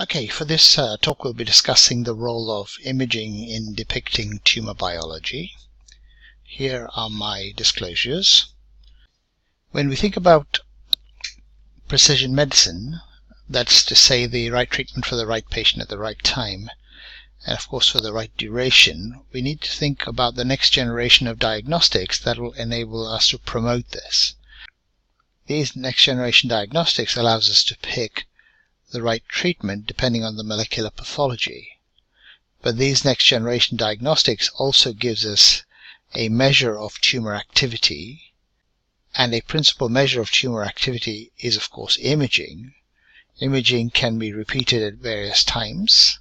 Okay, for this talk we'll be discussing the role of imaging in depicting tumor biology. Here are my disclosures. When we think about precision medicine, that's to say the right treatment for the right patient at the right time, and of course for the right duration, we need to think about the next generation of diagnostics that will enable us to promote this. These next generation diagnostics allows us to pick the right treatment depending on the molecular pathology. But these next generation diagnostics also gives us a measure of tumor activity, and a principal measure of tumor activity is of course imaging. Imaging can be repeated at various times,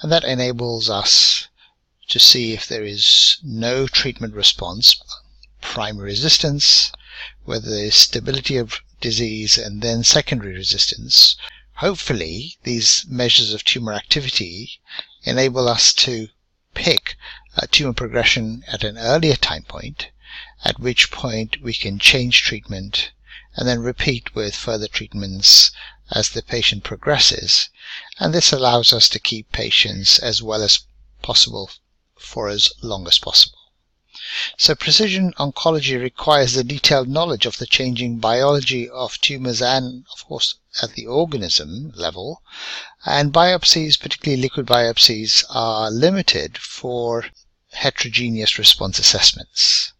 and that enables us to see if there is no treatment response, primary resistance, whether there is stability of disease, and then secondary resistance. Hopefully, these measures of tumor activity enable us to pick a tumor progression at an earlier time point, at which point we can change treatment and then repeat with further treatments as the patient progresses. And this allows us to keep patients as well as possible for as long as possible. So precision oncology requires the detailed knowledge of the changing biology of tumors and, of course, at the organism level, and biopsies, particularly liquid biopsies, are limited for heterogeneous response assessments.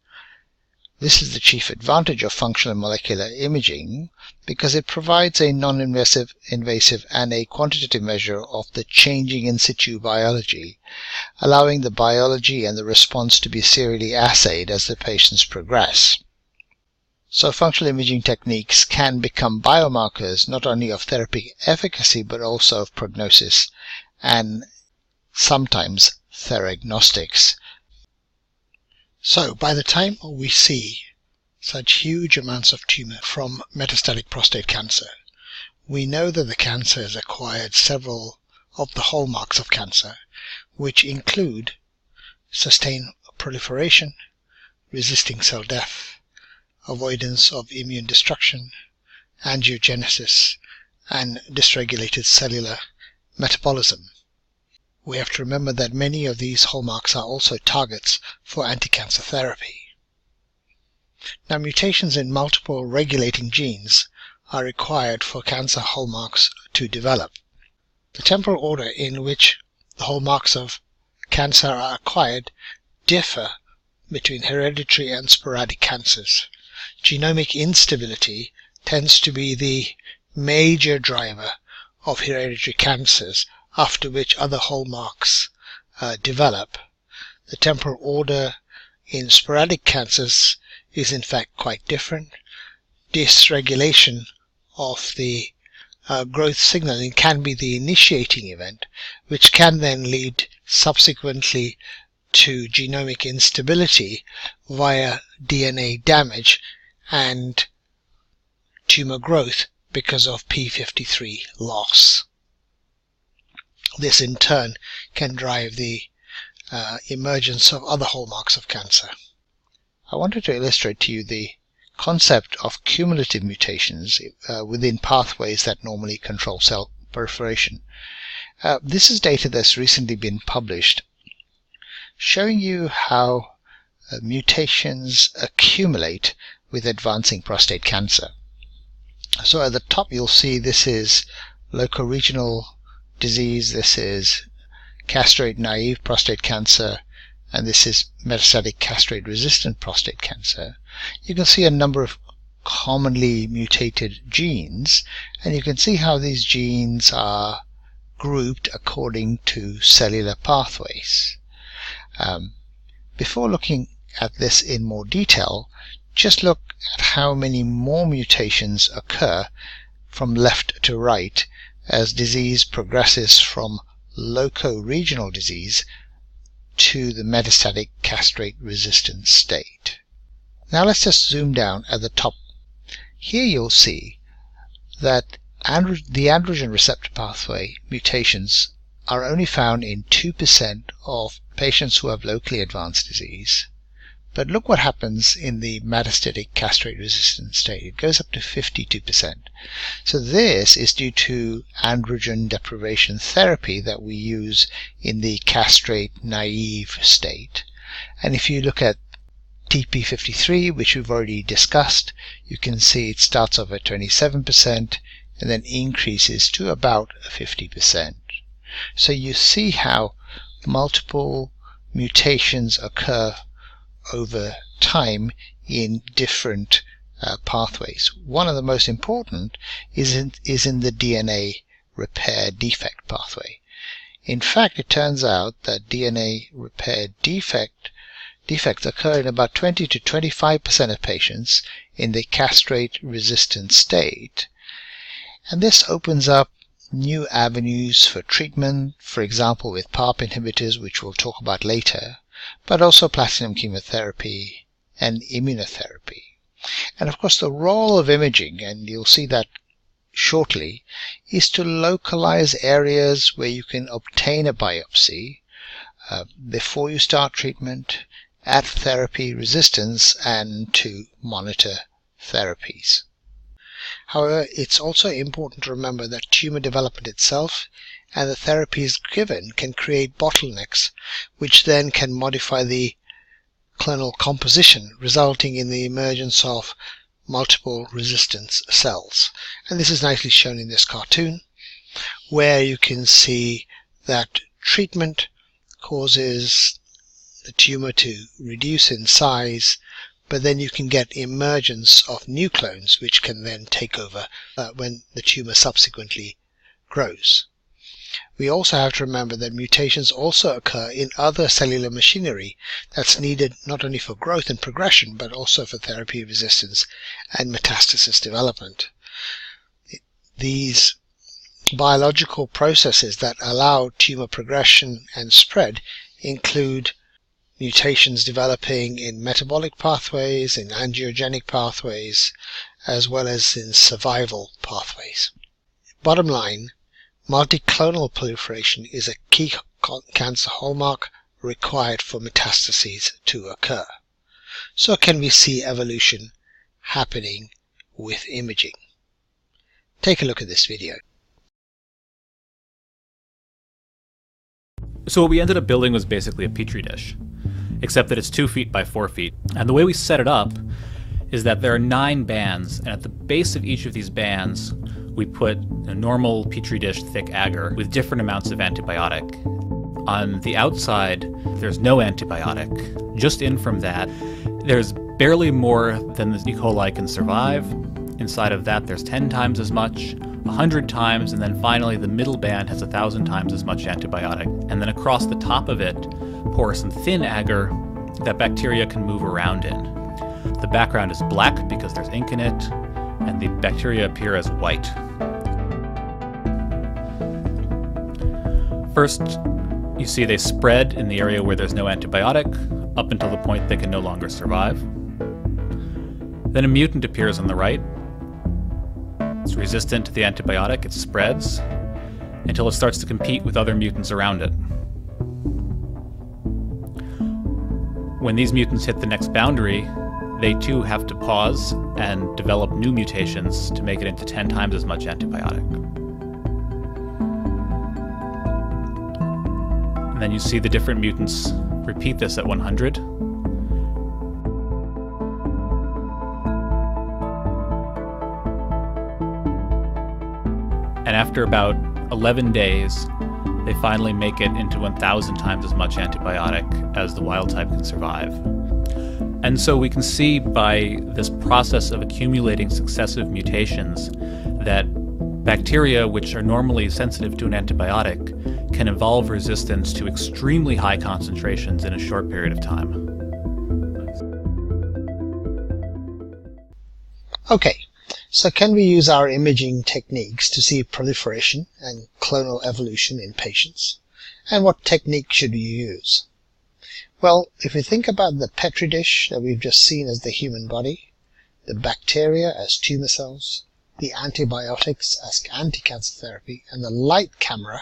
This is the chief advantage of functional and molecular imaging because it provides a non-invasive, invasive, and a quantitative measure of the changing in situ biology, allowing the biology and the response to be serially assayed as the patients progress. So functional imaging techniques can become biomarkers not only of therapy efficacy but also of prognosis and sometimes theragnostics. So by the time we see such huge amounts of tumor from metastatic prostate cancer, we know that the cancer has acquired several of the hallmarks of cancer, which include sustained proliferation, resisting cell death, avoidance of immune destruction, angiogenesis, and dysregulated cellular metabolism. We have to remember that many of these hallmarks are also targets for anti-cancer therapy. Now, mutations in multiple regulating genes are required for cancer hallmarks to develop. The temporal order in which the hallmarks of cancer are acquired differ between hereditary and sporadic cancers. Genomic instability tends to be the major driver of hereditary cancers, after which other hallmarks develop. The temporal order in sporadic cancers is in fact quite different. Dysregulation of the growth signaling can be the initiating event, which can then lead subsequently to genomic instability via DNA damage and tumor growth because of p53 loss. This in turn can drive the emergence of other hallmarks of cancer. I wanted to illustrate to you the concept of cumulative mutations within pathways that normally control cell proliferation. This is data that's recently been published showing you how mutations accumulate with advancing prostate cancer. So at the top you'll see this is locoregional disease, this is castrate-naive prostate cancer, and this is metastatic castrate-resistant prostate cancer. You can see a number of commonly mutated genes, and you can see how these genes are grouped according to cellular pathways. Before looking at this in more detail, just look at how many more mutations occur from left to right as disease progresses from locoregional disease to the metastatic castrate-resistant state. Now let's just zoom down at the top. Here you'll see that the androgen receptor pathway mutations are only found in 2% of patients who have locally advanced disease, But look what happens in the metastatic castrate-resistant state. It goes up to 52%. So this is due to androgen deprivation therapy that we use in the castrate-naive state. And if you look at TP53, which we've already discussed, you can see it starts off at 27% and then increases to about 50%. So you see how multiple mutations occur over time in different pathways. One of the most important is in the DNA repair defect pathway. In fact, it turns out that DNA repair defects occur in about 20 to 25% of patients in the castrate-resistant state. And this opens up new avenues for treatment, for example with PARP inhibitors, which we'll talk about later, but also platinum chemotherapy and immunotherapy. And of course the role of imaging, and you'll see that shortly, is to localize areas where you can obtain a biopsy before you start treatment, at therapy resistance, and to monitor therapies. However, it's also important to remember that tumor development itself and the therapies given can create bottlenecks, which then can modify the clonal composition, resulting in the emergence of multiple resistance cells. And this is nicely shown in this cartoon, where you can see that treatment causes the tumor to reduce in size, but then you can get emergence of new clones which can then take over when the tumor subsequently grows. We also have to remember that mutations also occur in other cellular machinery that's needed not only for growth and progression, but also for therapy resistance and metastasis development. These biological processes that allow tumor progression and spread include mutations developing in metabolic pathways, in angiogenic pathways, as well as in survival pathways. Bottom line, multiclonal proliferation is a key cancer hallmark required for metastases to occur. So can we see evolution happening with imaging? Take a look at this video. So what we ended up building was basically a petri dish, except that it's 2 feet by 4 feet. And the way we set it up is that there are 9 bands, and at the base of each of these bands, we put a normal petri dish thick agar with different amounts of antibiotic. On the outside, there's no antibiotic. Just in from that, there's barely more than the E. coli can survive. Inside of that, there's 10 times as much, 100 times, and then finally the middle band has 1,000 times as much antibiotic. And then across the top of it, pour some thin agar that bacteria can move around in. The background is black because there's ink in it, and the bacteria appear as white. First, you see they spread in the area where there's no antibiotic, up until the point they can no longer survive. Then a mutant appears on the right. It's resistant to the antibiotic, it spreads, until it starts to compete with other mutants around it. When these mutants hit the next boundary, they too have to pause and develop new mutations to make it into 10 times as much antibiotic. And then you see the different mutants repeat this at 100. And after about 11 days, they finally make it into 1,000 times as much antibiotic as the wild type can survive. And so we can see by this process of accumulating successive mutations that bacteria, which are normally sensitive to an antibiotic, can evolve resistance to extremely high concentrations in a short period of time. Okay, so can we use our imaging techniques to see proliferation and clonal evolution in patients? And what technique should we use? Well, if we think about the petri dish that we've just seen as the human body, the bacteria as tumor cells, the antibiotics as anti-cancer therapy, and the light camera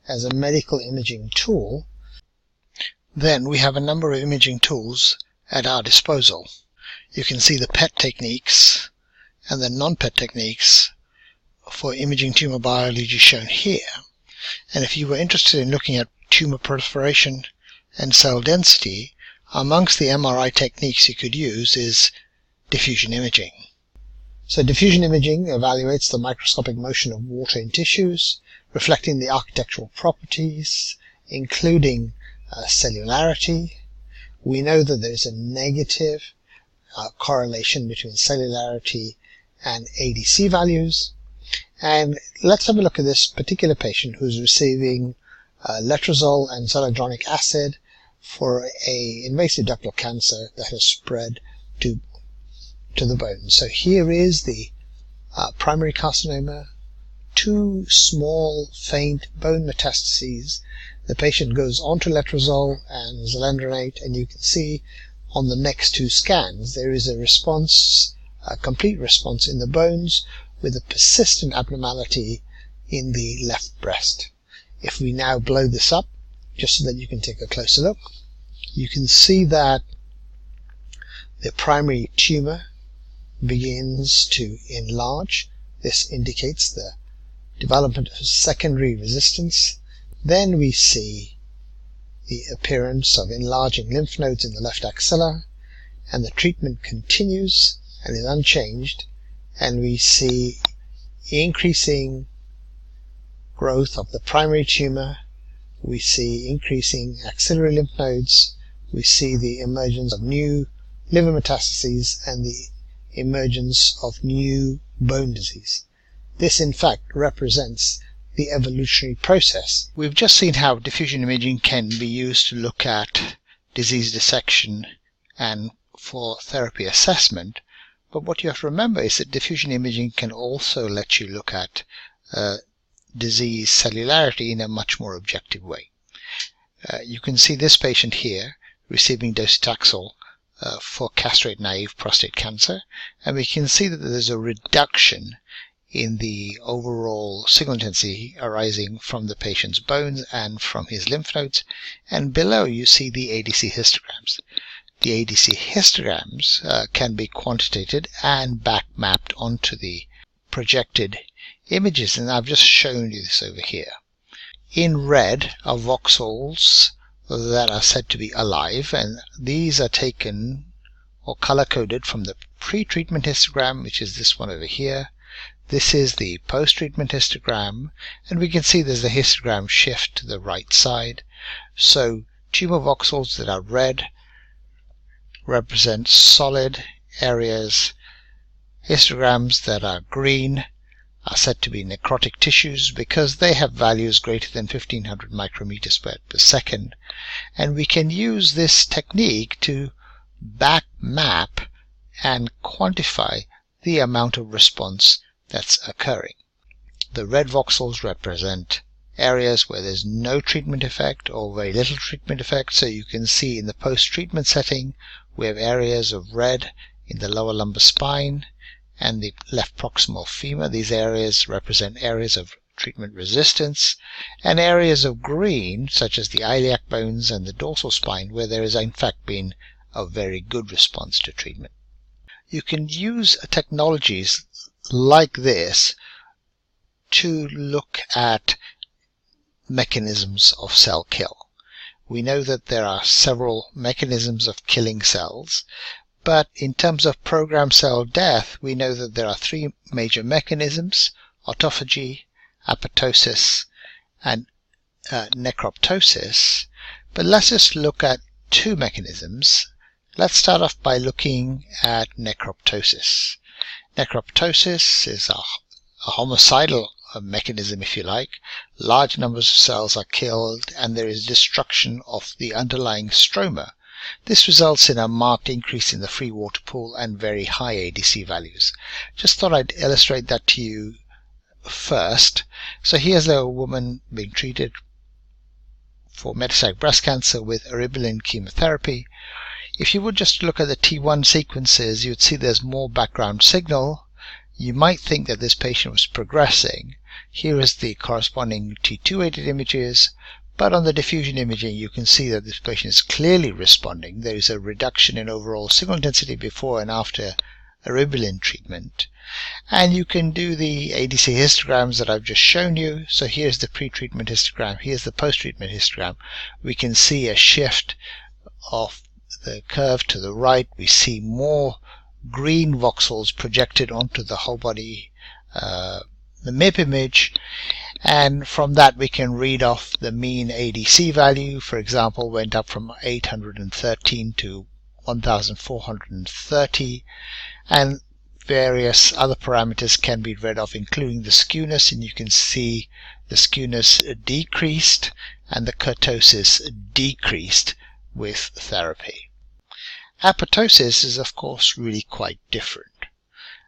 as a medical imaging tool, then we have a number of imaging tools at our disposal. You can see the PET techniques and the non-PET techniques for imaging tumor biology shown here. And if you were interested in looking at tumor proliferation and cell density, amongst the MRI techniques you could use is diffusion imaging. So diffusion imaging evaluates the microscopic motion of water in tissues, reflecting the architectural properties, including cellularity. We know that there is a negative correlation between cellularity and ADC values. And let's have a look at this particular patient who's receiving letrozole and zoledronic acid for a invasive ductal cancer that has spread to the bone. So here is the primary carcinoma, two small faint bone metastases. The patient goes on to letrozole and zoledronate, and you can see on the next two scans there is a response, a complete response in the bones, with a persistent abnormality in the left breast. If we now blow this up, just so that you can take a closer look, you can see that the primary tumor begins to enlarge. This indicates the development of secondary resistance. Then we see the appearance of enlarging lymph nodes in the left axilla, and the treatment continues and is unchanged, and we see increasing growth of the primary tumor, we see increasing axillary lymph nodes, we see the emergence of new liver metastases and the emergence of new bone disease. This in fact represents the evolutionary process. We've just seen how diffusion imaging can be used to look at disease dissection and for therapy assessment, but what you have to remember is that diffusion imaging can also let you look at disease cellularity in a much more objective way. You can see this patient here receiving docetaxel for castrate-naive prostate cancer, and we can see that there's a reduction in the overall signal intensity arising from the patient's bones and from his lymph nodes, and below you see the ADC histograms. The ADC histograms can be quantitated and back mapped onto the projected images, and I've just shown you this over here. In red are voxels that are said to be alive, and these are taken or color-coded from the pre-treatment histogram, which is this one over here. This is the post-treatment histogram, and we can see there's a histogram shift to the right side. So tumor voxels that are red represent solid areas. Histograms that are green are said to be necrotic tissues because they have values greater than 1500 micrometers per second, and we can use this technique to back map and quantify the amount of response that's occurring. The red voxels represent areas where there's no treatment effect or very little treatment effect, so you can see in the post-treatment setting we have areas of red in the lower lumbar spine and the left proximal femur. These areas represent areas of treatment resistance, and areas of green such as the iliac bones and the dorsal spine where there has in fact been a very good response to treatment. You can use technologies like this to look at mechanisms of cell kill. We know that there are several mechanisms of killing cells, but in terms of programmed cell death, we know that there are three major mechanisms: autophagy, apoptosis, and necroptosis. But let's just look at two mechanisms. Let's start off by looking at necroptosis. Necroptosis is a homicidal mechanism, if you like. Large numbers of cells are killed and there is destruction of the underlying stroma. This results in a marked increase in the free water pool and very high ADC values. Just thought I'd illustrate that to you first. So here's a woman being treated for metastatic breast cancer with eribulin chemotherapy. If you would just look at the T1 sequences, you'd see there's more background signal. You might think that this patient was progressing. Here is the corresponding T2 weighted images, But on the diffusion imaging, you can see that this patient is clearly responding. There is a reduction in overall signal intensity before and after eribulin treatment. And you can do the ADC histograms that I've just shown you. So here's the pre-treatment histogram, here's the post-treatment histogram. We can see a shift of the curve to the right. We see more green voxels projected onto the whole body, the MIP image, and from that we can read off the mean ADC value. For example, went up from 813 to 1430, and various other parameters can be read off, including the skewness, and you can see the skewness decreased and the kurtosis decreased with therapy. Apoptosis is of course really quite different.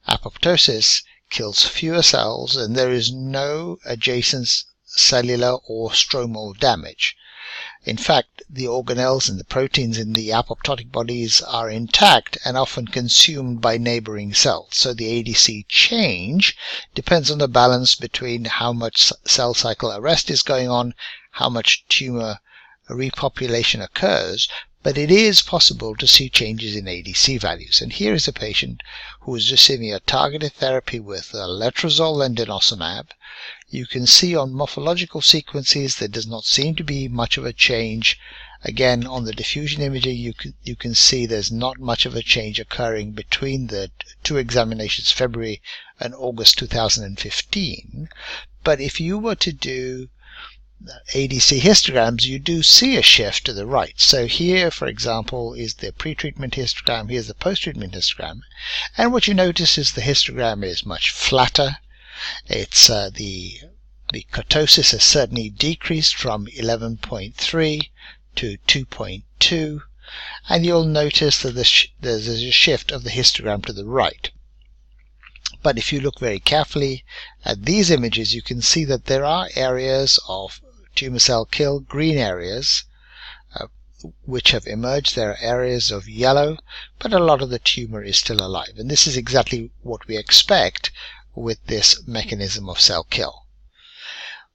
Apoptosis kills fewer cells and there is no adjacent cellular or stromal damage. In fact, the organelles and the proteins in the apoptotic bodies are intact and often consumed by neighboring cells. So the ADC change depends on the balance between how much cell cycle arrest is going on, how much tumor repopulation occurs, but it is possible to see changes in ADC values. And here is a patient who is receiving a targeted therapy with letrozole and denosumab. You can see on morphological sequences there does not seem to be much of a change. Again, on the diffusion imaging, you can see there's not much of a change occurring between the two examinations, February and August 2015. But if you were to do ADC histograms, you do see a shift to the right. So here, for example, is the pre-treatment histogram, here's the post-treatment histogram, and what you notice is the histogram is much flatter. It's the kurtosis has certainly decreased from 11.3 to 2.2, and you'll notice that there's a shift of the histogram to the right. But if you look very carefully at these images, you can see that there are areas of tumor cell kill, green areas, which have emerged. There are areas of yellow, but a lot of the tumor is still alive. And this is exactly what we expect with this mechanism of cell kill.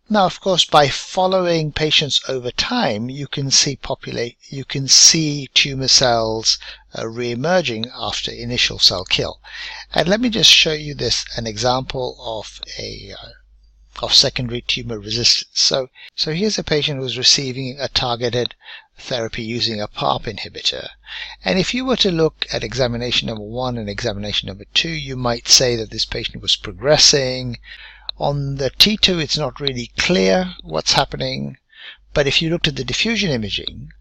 Now, of course, by following patients over time, you can see tumor cells re-emerging after initial cell kill. And let me just show you an example of secondary tumor resistance. So here's a patient who's receiving a targeted therapy using a PARP inhibitor. And if you were to look at examination number 1 and examination number 2, you might say that this patient was progressing. On the T2, it's not really clear what's happening. But if you looked at the diffusion imaging,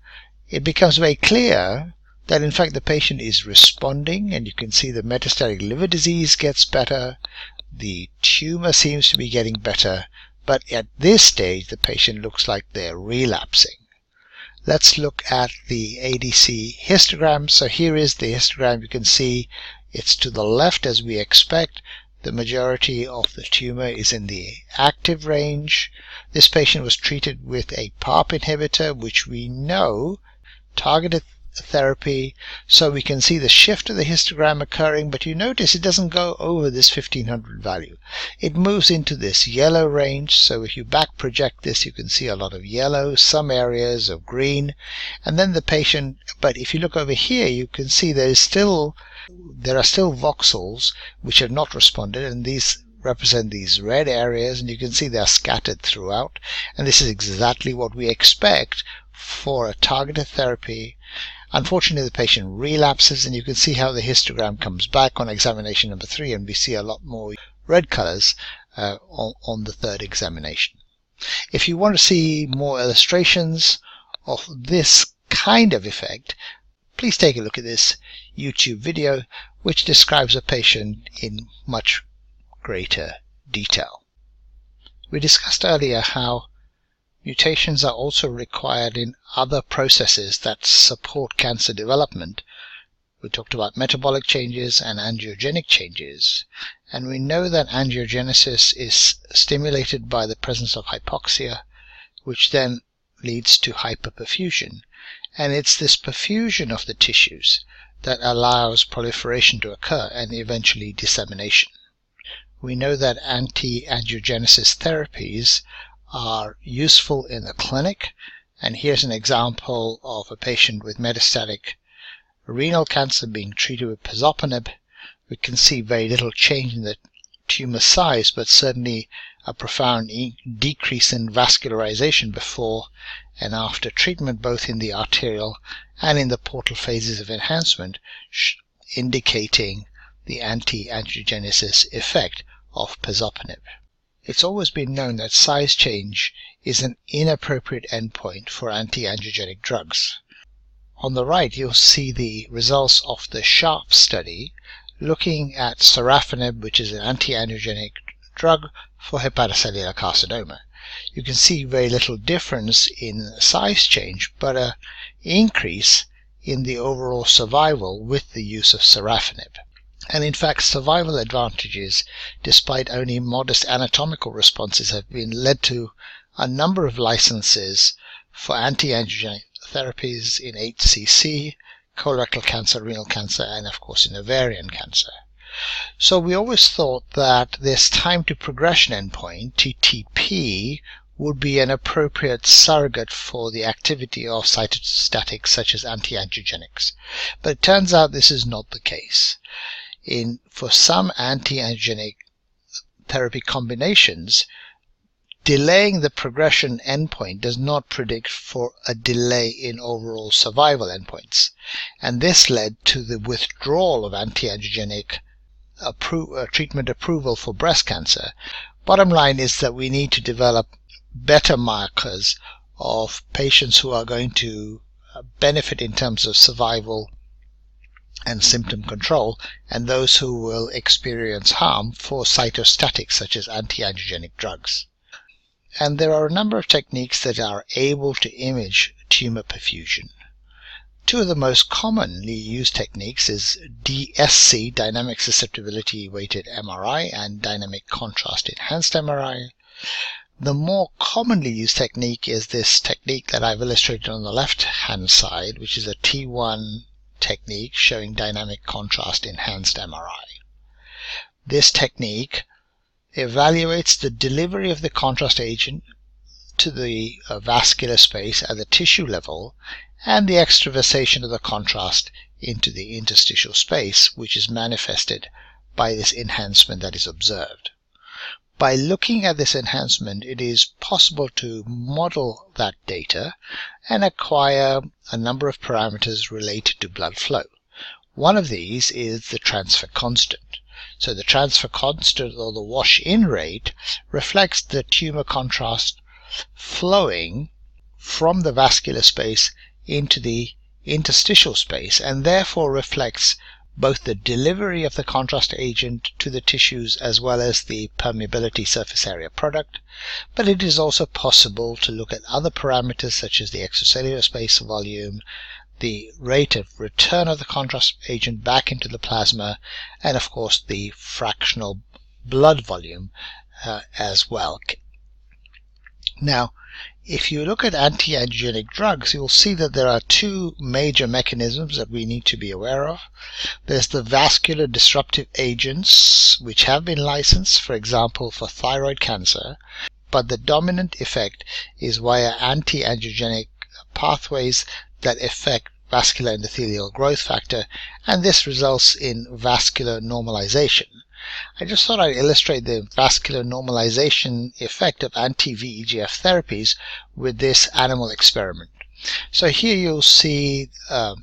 it becomes very clear that in fact the patient is responding, and you can see the metastatic liver disease gets better. The tumor seems to be getting better, but at this stage the patient looks like they're relapsing. Let's look at the ADC histogram. So here is the histogram. You can see it's to the left as we expect. The majority of the tumor is in the active range. This patient was treated with a PARP inhibitor, which we know targeted therapy, so we can see the shift of the histogram occurring, but you notice it doesn't go over this 1500 value. It moves into this yellow range, so if you back project this, you can see a lot of yellow, some areas of green, and then the patient, but if you look over here, you can see there are still voxels which have not responded, and these represent these red areas, and you can see they are scattered throughout, and this is exactly what we expect for a targeted therapy. Unfortunately, the patient relapses, and you can see how the histogram comes back on examination number 3, and we see a lot more red colors on the third examination. If you want to see more illustrations of this kind of effect, please take a look at this YouTube video, which describes a patient in much greater detail. We discussed earlier how mutations are also required in other processes that support cancer development. We talked about metabolic changes and angiogenic changes, and we know that angiogenesis is stimulated by the presence of hypoxia, which then leads to hyperperfusion, and it's this perfusion of the tissues that allows proliferation to occur and eventually dissemination. We know that anti-angiogenesis therapies are useful in the clinic. And here's an example of a patient with metastatic renal cancer being treated with pazopanib. We can see very little change in the tumor size, but certainly a profound decrease in vascularization before and after treatment, both in the arterial and in the portal phases of enhancement, indicating the anti-angiogenesis effect of pazopanib. It's always been known that size change is an inappropriate endpoint for anti-angiogenic drugs. On the right, you'll see the results of the SHARP study looking at sorafenib, which is an anti-angiogenic drug for hepatocellular carcinoma. You can see very little difference in size change, but an increase in the overall survival with the use of sorafenib. And in fact, survival advantages, despite only modest anatomical responses, have been led to a number of licenses for anti-angiogenic therapies in HCC, colorectal cancer, renal cancer, and of course in ovarian cancer. So we always thought that this time to progression endpoint, TTP, would be an appropriate surrogate for the activity of cytostatics such as anti-angiogenics. But it turns out this is not the case. For some anti-angiogenic therapy combinations, delaying the progression endpoint does not predict for a delay in overall survival endpoints. And this led to the withdrawal of anti-angiogenic treatment approval for breast cancer. Bottom line is that we need to develop better markers of patients who are going to benefit in terms of survival and symptom control, and those who will experience harm for cytostatics such as anti-angiogenic drugs. And there are a number of techniques that are able to image tumor perfusion. Two of the most commonly used techniques is DSC, Dynamic Susceptibility Weighted MRI, and Dynamic Contrast Enhanced MRI. The more commonly used technique is this technique that I've illustrated on the left-hand side, which is a T1 technique showing Dynamic Contrast Enhanced MRI. This technique evaluates the delivery of the contrast agent to the vascular space at the tissue level and the extravasation of the contrast into the interstitial space, which is manifested by this enhancement that is observed. By looking at this enhancement, it is possible to model that data and acquire a number of parameters related to blood flow. One of these is the transfer constant. So the transfer constant, or the wash-in rate, reflects the tumor contrast flowing from the vascular space into the interstitial space, and therefore reflects both the delivery of the contrast agent to the tissues as well as the permeability surface area product. But it is also possible to look at other parameters such as the extracellular space volume, the rate of return of the contrast agent back into the plasma, and of course the fractional blood volume as well. Now, if you look at anti-angiogenic drugs, you'll see that there are two major mechanisms that we need to be aware of. There's the vascular disruptive agents, which have been licensed, for example, for thyroid cancer, but the dominant effect is via anti-angiogenic pathways that affect vascular endothelial growth factor, and this results in vascular normalization. I just thought I'd illustrate the vascular normalization effect of anti-VEGF therapies with this animal experiment. So here you'll see a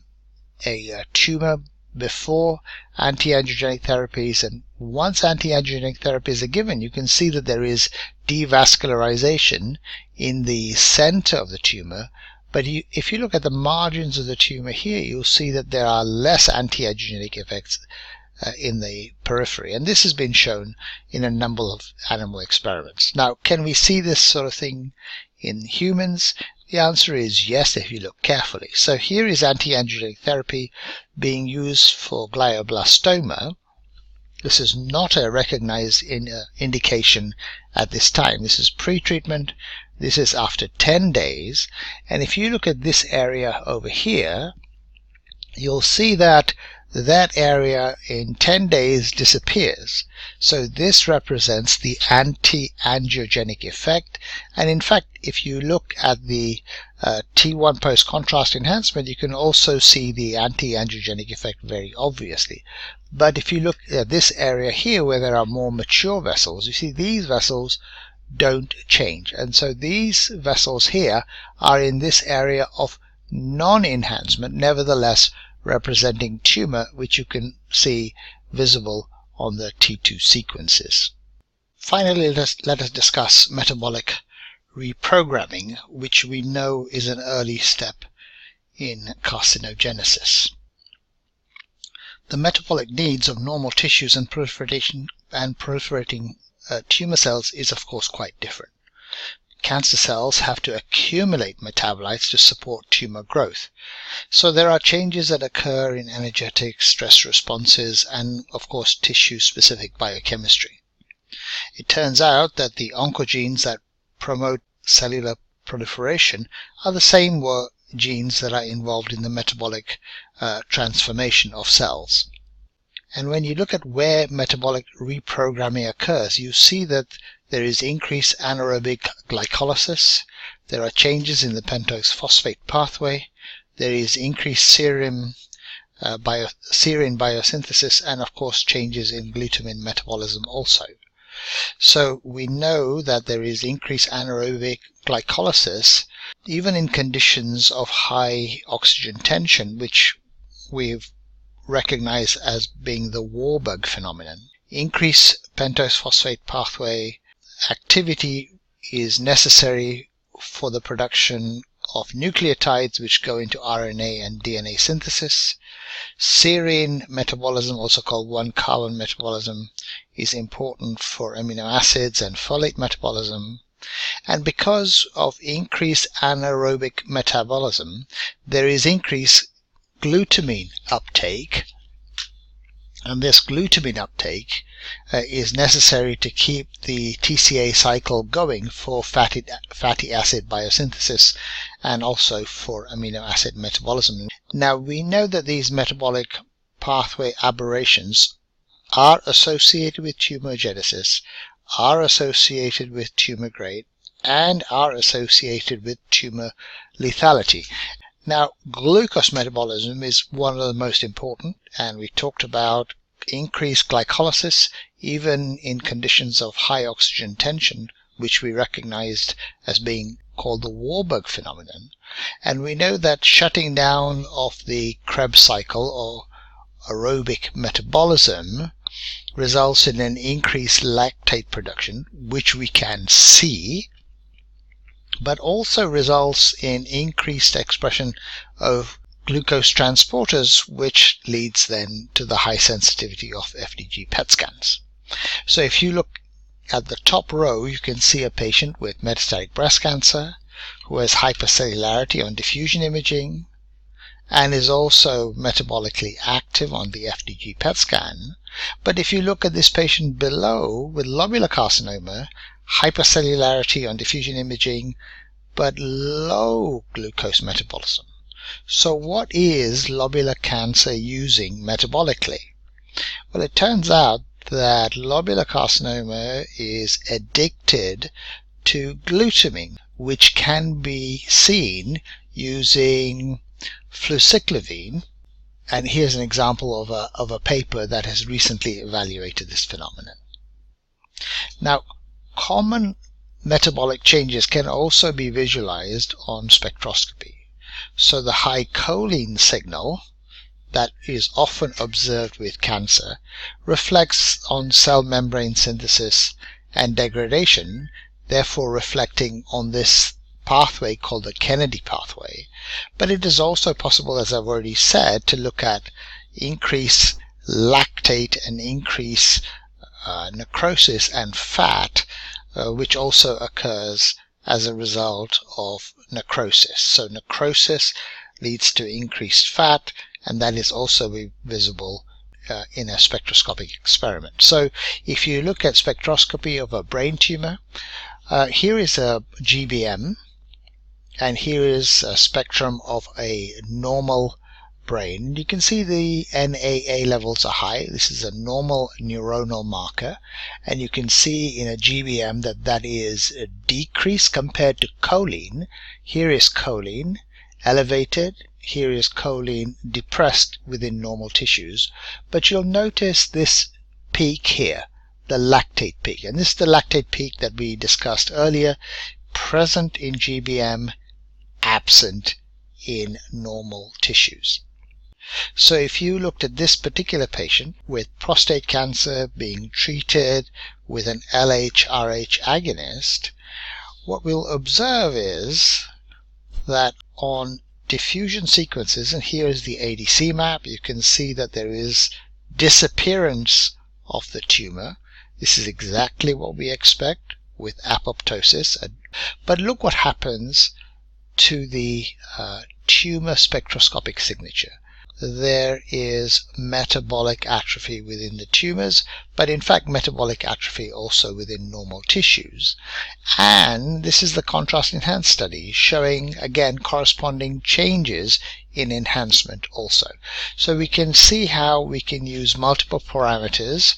tumor before anti-angiogenic therapies, and once anti-angiogenic therapies are given, you can see that there is devascularization in the center of the tumor. But if you look at the margins of the tumor here, you'll see that there are less anti-angiogenic effects in the periphery, and this has been shown in a number of animal experiments. Now, can we see this sort of thing in humans? The answer is yes, if you look carefully. So here is anti-angiogenic therapy being used for glioblastoma. This is not a recognized indication at this time. This is pre-treatment. This is after 10 days. And if you look at this area over here, you'll see that that area in 10 days disappears. So this represents the anti-angiogenic effect, and in fact if you look at the T1 post-contrast enhancement, you can also see the anti-angiogenic effect very obviously. But if you look at this area here where there are more mature vessels, you see these vessels don't change, and so these vessels here are in this area of non-enhancement, nevertheless representing tumor, which you can see visible on the T2 sequences. Finally, let us discuss metabolic reprogramming, which we know is an early step in carcinogenesis. The metabolic needs of normal tissues and proliferating tumor cells is of course quite different. Cancer cells have to accumulate metabolites to support tumor growth. So there are changes that occur in energetic stress responses and of course tissue-specific biochemistry. It turns out that the oncogenes that promote cellular proliferation are the same genes that are involved in the metabolic transformation of cells. And when you look at where metabolic reprogramming occurs, you see that there is increased anaerobic glycolysis, there are changes in the pentose phosphate pathway, there is increased serine biosynthesis, and of course changes in glutamine metabolism also. So we know that there is increased anaerobic glycolysis even in conditions of high oxygen tension, which we've recognized as being the Warburg phenomenon. Increased pentose phosphate pathway activity is necessary for the production of nucleotides which go into RNA and DNA synthesis. Serine metabolism, also called 1-carbon metabolism, is important for amino acids and folate metabolism. And because of increased anaerobic metabolism, there is increased glutamine uptake, and this glutamine uptake is necessary to keep the TCA cycle going for fatty acid biosynthesis and also for amino acid metabolism. Now we know that these metabolic pathway aberrations are associated with tumorigenesis, are associated with tumor grade, and are associated with tumor lethality. Now, glucose metabolism is one of the most important, and we talked about increased glycolysis even in conditions of high oxygen tension, which we recognized as being called the Warburg phenomenon. And we know that shutting down of the Krebs cycle or aerobic metabolism results in an increased lactate production, which we can see, but also results in increased expression of glucose transporters, which leads then to the high sensitivity of FDG PET scans. So if you look at the top row, you can see a patient with metastatic breast cancer who has hypercellularity on diffusion imaging and is also metabolically active on the FDG PET scan. But if you look at this patient below with lobular carcinoma, hypercellularity on diffusion imaging, but low glucose metabolism. So what is lobular cancer using metabolically? Well, it turns out that lobular carcinoma is addicted to glutamine, which can be seen using fluciclovine. And here's an example of a paper that has recently evaluated this phenomenon. Now, common metabolic changes can also be visualized on spectroscopy. So the high choline signal that is often observed with cancer reflects on cell membrane synthesis and degradation, therefore reflecting on this pathway called the Kennedy pathway. But it is also possible, as I've already said, to look at increased lactate and increased necrosis and fat, which also occurs as a result of necrosis. So necrosis leads to increased fat, and that is also visible in a spectroscopic experiment. So if you look at spectroscopy of a brain tumor, here is a GBM, and here is a spectrum of a normal brain. You can see the NAA levels are high. This is a normal neuronal marker, and you can see in a GBM that is a decrease compared to choline. Here is choline elevated, here is choline depressed within normal tissues, but you'll notice this peak here, the lactate peak, and this is the lactate peak that we discussed earlier, present in GBM, absent in normal tissues. So if you looked at this particular patient with prostate cancer being treated with an LH-RH agonist, what we'll observe is that on diffusion sequences, and here is the ADC map, you can see that there is disappearance of the tumor. This is exactly what we expect with apoptosis. But look what happens to the tumor spectroscopic signature. There is metabolic atrophy within the tumors, but in fact metabolic atrophy also within normal tissues. And this is the contrast enhanced study showing again corresponding changes in enhancement also. So we can see how we can use multiple parameters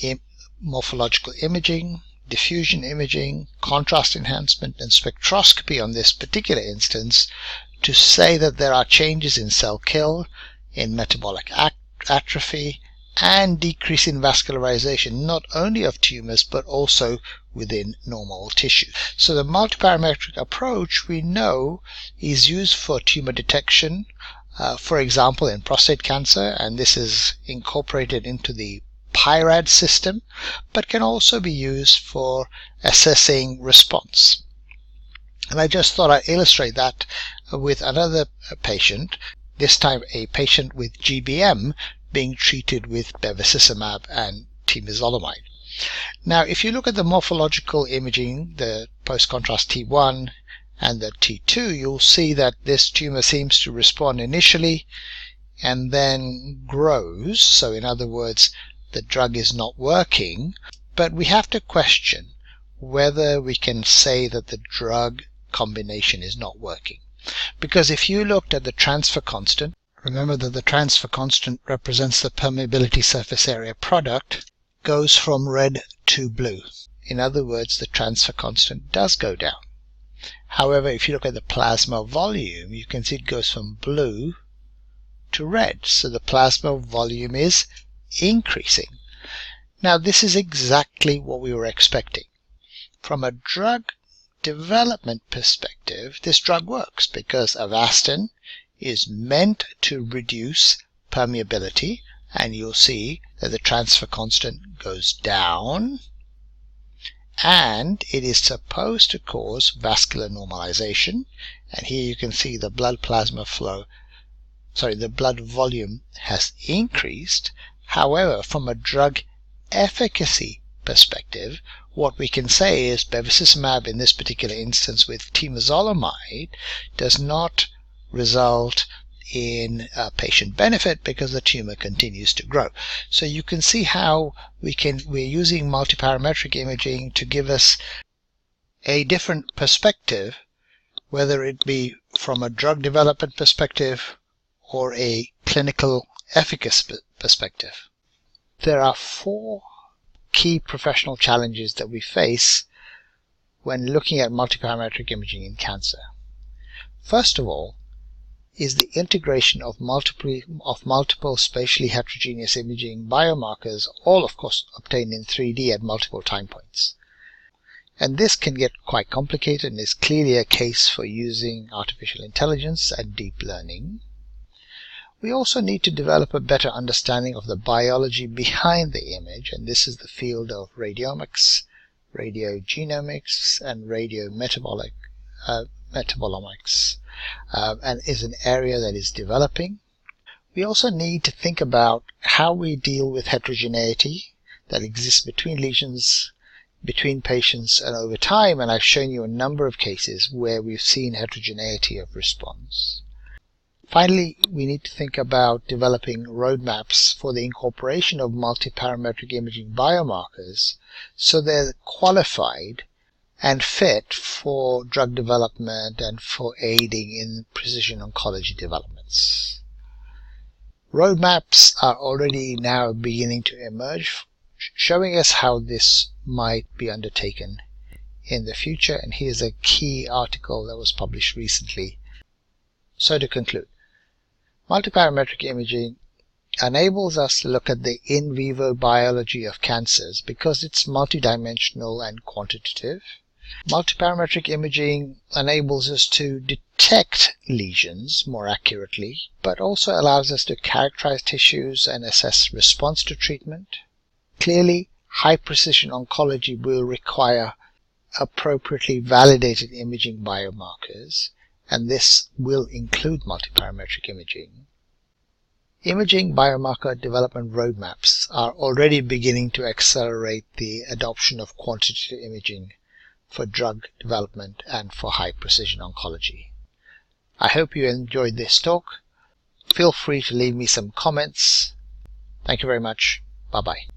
in morphological imaging, diffusion imaging, contrast enhancement, and spectroscopy on this particular instance to say that there are changes in cell kill, in metabolic atrophy, and decrease in vascularization, not only of tumors but also within normal tissue. So the multiparametric approach we know is used for tumor detection, for example in prostate cancer, and this is incorporated into the PIRAD system, but can also be used for assessing response. And I just thought I'd illustrate that with another patient, this time a patient with GBM being treated with bevacizumab and temozolomide. Now if you look at the morphological imaging, the post-contrast T1 and the T2, you'll see that this tumor seems to respond initially and then grows. So in other words, the drug is not working, but we have to question whether we can say that the drug combination is not working. Because if you looked at the transfer constant, remember that the transfer constant represents the permeability surface area product, goes from red to blue. In other words, the transfer constant does go down. However, if you look at the plasma volume, you can see it goes from blue to red. So the plasma volume is increasing. Now this is exactly what we were expecting. From a drug development perspective, this drug works because Avastin is meant to reduce permeability, and you'll see that the transfer constant goes down, and it is supposed to cause vascular normalization. And here you can see the blood plasma flow, the blood volume has increased. However, from a drug efficacy perspective, what we can say is bevacizumab in this particular instance with temozolomide does not result in patient benefit because the tumor continues to grow. So you can see how we're using multiparametric imaging to give us a different perspective, whether it be from a drug development perspective or a clinical efficacy perspective. There are 4 key professional challenges that we face when looking at multiparametric imaging in cancer. First of all is the integration of multiple spatially heterogeneous imaging biomarkers, all of course obtained in 3D at multiple time points. And this can get quite complicated and is clearly a case for using artificial intelligence and deep learning. We also need to develop a better understanding of the biology behind the image, and this is the field of radiomics, radiogenomics, and radiometabolomics, and is an area that is developing. We also need to think about how we deal with heterogeneity that exists between lesions, between patients, and over time, and I've shown you a number of cases where we've seen heterogeneity of response. Finally, we need to think about developing roadmaps for the incorporation of multiparametric imaging biomarkers so they're qualified and fit for drug development and for aiding in precision oncology developments. Roadmaps are already now beginning to emerge, showing us how this might be undertaken in the future, and here's a key article that was published recently. So to conclude, multiparametric imaging enables us to look at the in vivo biology of cancers because it's multidimensional and quantitative. Multiparametric imaging enables us to detect lesions more accurately, but also allows us to characterize tissues and assess response to treatment. Clearly, high-precision oncology will require appropriately validated imaging biomarkers, and this will include multiparametric imaging. Imaging biomarker development roadmaps are already beginning to accelerate the adoption of quantitative imaging for drug development and for high-precision oncology. I hope you enjoyed this talk. Feel free to leave me some comments. Thank you very much. Bye-bye.